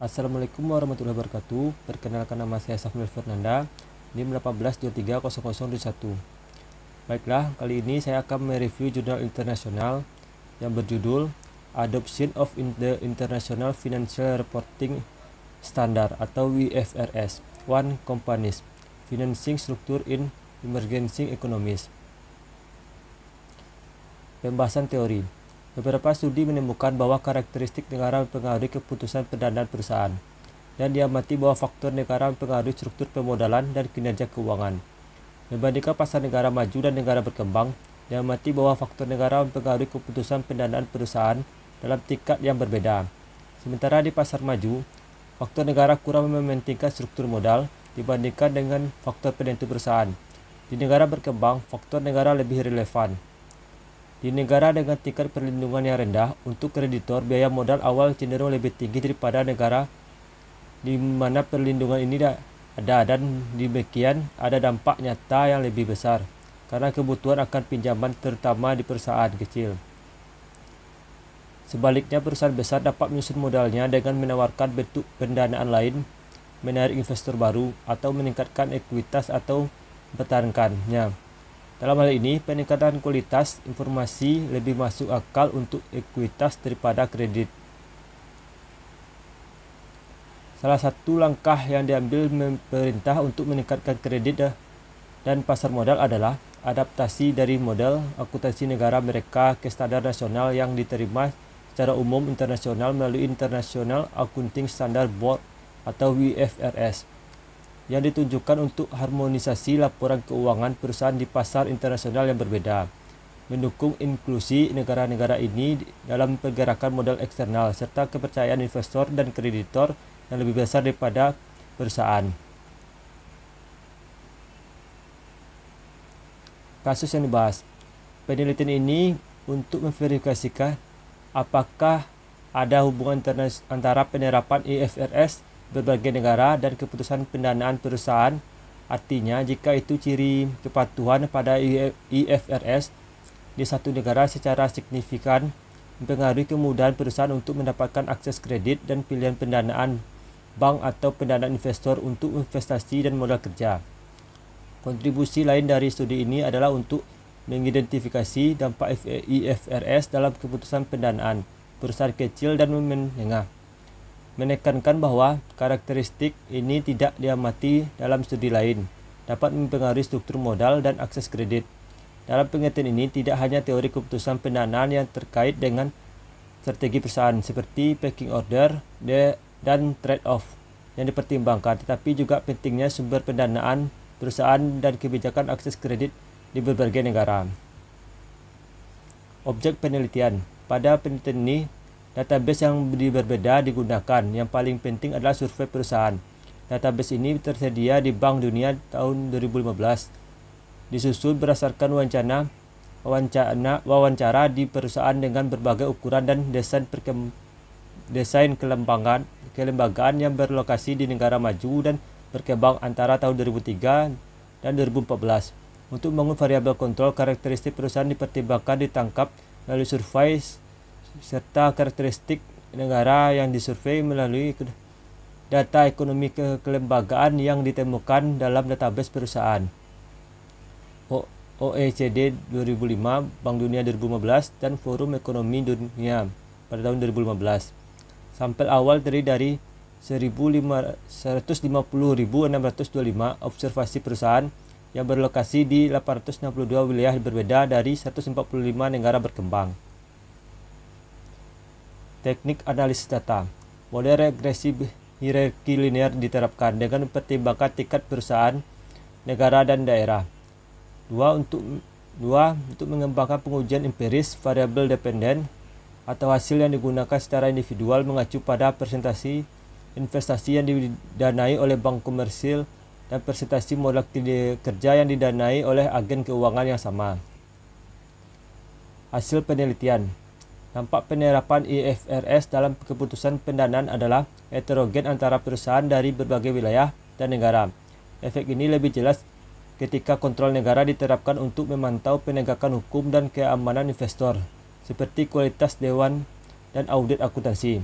Assalamualaikum warahmatullahi wabarakatuh. Perkenalkan, nama saya Safnil Fernanda, NIM 18230021. Baiklah, kali ini saya akan mereview jurnal internasional yang berjudul Adoption of the International Financial Reporting Standard atau IFRS One Companies Financing Structure in Emerging Economies. Pembahasan teori. Beberapa studi menemukan bahwa karakteristik negara mempengaruhi keputusan pendanaan perusahaan, dan diamati bahwa faktor negara mempengaruhi struktur pemodalan dan kinerja keuangan. Membandingkan pasar negara maju dan negara berkembang, diamati bahwa faktor negara mempengaruhi keputusan pendanaan perusahaan dalam tingkat yang berbeda. Sementara di pasar maju, faktor negara kurang mementingkan struktur modal dibandingkan dengan faktor penentu perusahaan. Di negara berkembang, faktor negara lebih relevan. Di negara dengan tingkat perlindungan yang rendah untuk kreditor, biaya modal awal cenderung lebih tinggi daripada negara di mana perlindungan ini ada, dan demikian ada dampak nyata yang lebih besar karena kebutuhan akan pinjaman terutama di perusahaan kecil. Sebaliknya, perusahaan besar dapat menyusun modalnya dengan menawarkan bentuk pendanaan lain, menarik investor baru, atau meningkatkan ekuitas atau mempertahankannya. Dalam hal ini, peningkatan kualitas informasi lebih masuk akal untuk ekuitas daripada kredit. Salah satu langkah yang diambil pemerintah untuk meningkatkan kredit dan pasar modal adalah adaptasi dari model akuntansi negara mereka ke standar nasional yang diterima secara umum internasional melalui International Accounting Standard Board atau IFRS, yang ditunjukkan untuk harmonisasi laporan keuangan perusahaan di pasar internasional yang berbeda, mendukung inklusi negara-negara ini dalam pergerakan modal eksternal, serta kepercayaan investor dan kreditor yang lebih besar daripada perusahaan. Kasus yang dibahas. Penelitian ini untuk memverifikasikan apakah ada hubungan antara penerapan IFRS berbagai negara dan keputusan pendanaan perusahaan. Artinya, jika itu ciri kepatuhan pada IFRS di satu negara secara signifikan mempengaruhi kemudahan perusahaan untuk mendapatkan akses kredit dan pilihan pendanaan bank atau pendanaan investor untuk investasi dan modal kerja. Kontribusi lain dari studi ini adalah untuk mengidentifikasi dampak IFRS dalam keputusan pendanaan perusahaan kecil dan menengah, menekankan bahwa karakteristik ini tidak diamati dalam studi lain, dapat mempengaruhi struktur modal dan akses kredit. Dalam pengertian ini, tidak hanya teori keputusan pendanaan yang terkait dengan strategi perusahaan seperti pecking order dan trade-off yang dipertimbangkan, tetapi juga pentingnya sumber pendanaan perusahaan dan kebijakan akses kredit di berbagai negara. Objek penelitian. Pada penelitian ini, database yang berbeda digunakan. Yang paling penting adalah survei perusahaan. Database ini tersedia di Bank Dunia tahun 2015. Disusun berdasarkan wawancara di perusahaan dengan berbagai ukuran dan desain kelembagaan yang berlokasi di negara maju dan berkembang antara tahun 2003 dan 2014. Untuk membangun variabel kontrol, karakteristik perusahaan dipertimbangkan ditangkap melalui survei serta karakteristik negara yang disurvei melalui data ekonomi kelembagaan yang ditemukan dalam database perusahaan. OECD 2005, Bank Dunia 2015, dan Forum Ekonomi Dunia pada tahun 2015. Sampel awal terdiri dari 150.625 observasi perusahaan yang berlokasi di 862 wilayah berbeda dari 145 negara berkembang. Teknik analisis data. Model regresi hierarki linear diterapkan dengan mempertimbangkan tingkat perusahaan, negara, dan daerah. 2. Untuk mengembangkan pengujian empiris variabel dependen atau hasil yang digunakan secara individual mengacu pada persentase investasi yang didanai oleh bank komersil dan persentase modal kerja yang didanai oleh agen keuangan yang sama. Hasil penelitian. Dampak penerapan IFRS dalam keputusan pendanaan adalah heterogen antara perusahaan dari berbagai wilayah dan negara. Efek ini lebih jelas ketika kontrol negara diterapkan untuk memantau penegakan hukum dan keamanan investor, seperti kualitas dewan dan audit akuntansi.